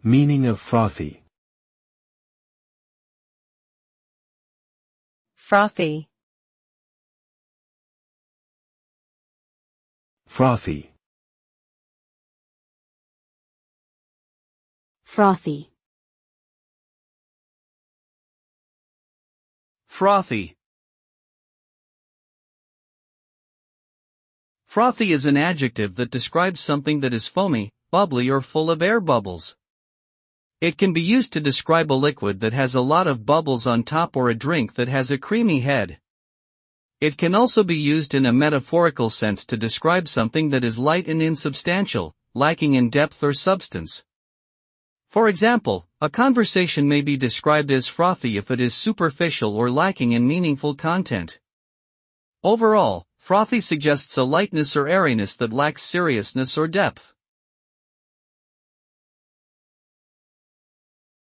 Meaning of frothy. Frothy. Frothy. Frothy. Frothy. Frothy is an adjective that describes something that is foamy, bubbly or full of air bubbles. It can be used to describe a liquid that has a lot of bubbles on top or a drink that has a creamy head. It can also be used in a metaphorical sense to describe something that is light and insubstantial, lacking in depth or substance. For example, a conversation may be described as frothy if it is superficial or lacking in meaningful content. Overall, frothy suggests a lightness or airiness that lacks seriousness or depth.